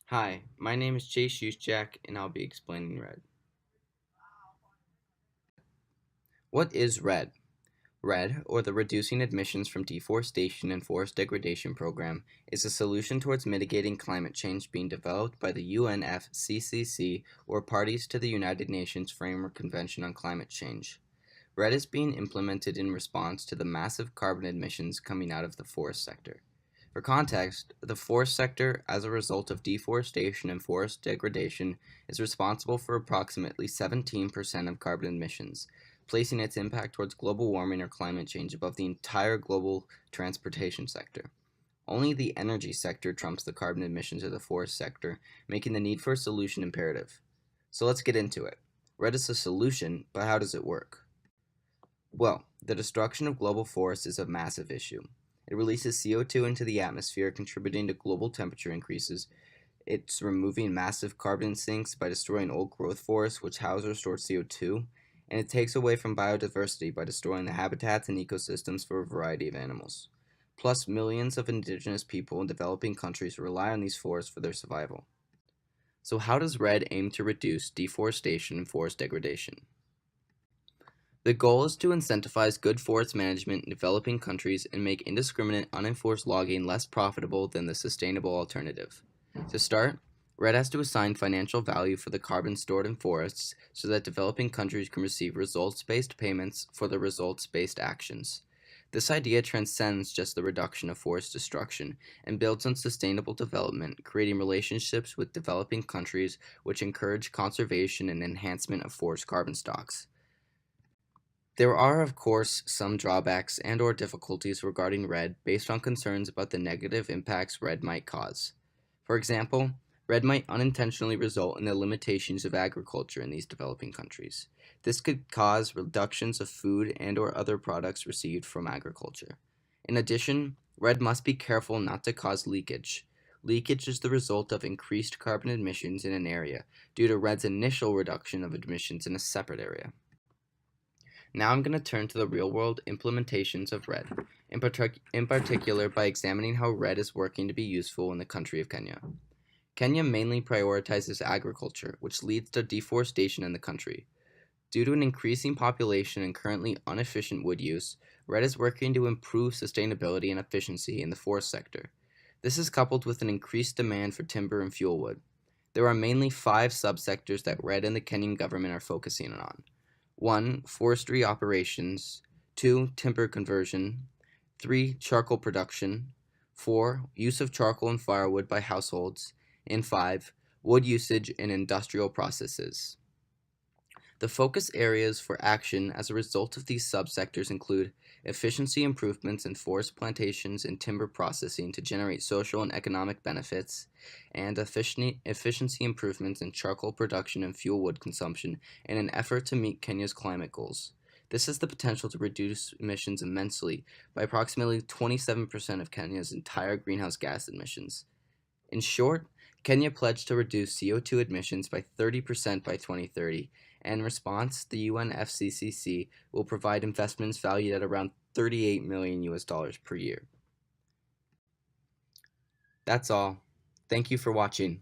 Hi, my name is Chase Juszczak, and I'll be explaining REDD. What is REDD? REDD, or the Reducing Emissions from Deforestation and Forest Degradation Program, is a solution towards mitigating climate change being developed by the UNFCCC, or parties to the United Nations Framework Convention on Climate Change. REDD is being implemented in response to the massive carbon emissions coming out of the forest sector. For context, the forest sector, as a result of deforestation and forest degradation, is responsible for approximately 17% of carbon emissions, placing its impact towards global warming or climate change above the entire global transportation sector. Only the energy sector trumps the carbon emissions of the forest sector, making the need for a solution imperative. So let's get into it. REDD is a solution, but how does it work? Well, the destruction of global forests is a massive issue. It releases CO2 into the atmosphere, contributing to global temperature increases. It's removing massive carbon sinks by destroying old growth forests, which house or store CO2, and it takes away from biodiversity by destroying the habitats and ecosystems for a variety of animals. Plus, millions of indigenous people in developing countries rely on these forests for their survival. So, how does REDD aim to reduce deforestation and forest degradation? The goal is to incentivize good forest management in developing countries and make indiscriminate, unenforced logging less profitable than the sustainable alternative. To start, REDD has to assign financial value for the carbon stored in forests so that developing countries can receive results-based payments for the results-based actions. This idea transcends just the reduction of forest destruction and builds on sustainable development, creating relationships with developing countries which encourage conservation and enhancement of forest carbon stocks. There are, of course, some drawbacks and/or difficulties regarding REDD based on concerns about the negative impacts REDD might cause. For example, REDD might unintentionally result in the limitations of agriculture in these developing countries. This could cause reductions of food and/or other products received from agriculture. In addition, REDD must be careful not to cause leakage. Leakage is the result of increased carbon emissions in an area due to REDD's initial reduction of emissions in a separate area. Now I'm going to turn to the real-world implementations of REDD, in particular by examining how REDD is working to be useful in the country of Kenya. Kenya mainly prioritizes agriculture, which leads to deforestation in the country. Due to an increasing population and currently inefficient wood use, REDD is working to improve sustainability and efficiency in the forest sector. This is coupled with an increased demand for timber and fuel wood. There are mainly 5 subsectors that REDD and the Kenyan government are focusing on. 1. Forestry operations. 2. Timber conversion. 3. Charcoal production. 4. Use of charcoal and firewood by households. And 5. Wood usage in industrial processes. The focus areas for action as a result of these subsectors include efficiency improvements in forest plantations and timber processing to generate social and economic benefits, and efficiency improvements in charcoal production and fuel wood consumption in an effort to meet Kenya's climate goals. This has the potential to reduce emissions immensely by approximately 27% of Kenya's entire greenhouse gas emissions. In short, Kenya pledged to reduce CO2 emissions by 30% by 2030, and in response, the UNFCCC will provide investments valued at around $38 million per year. That's all. Thank you for watching.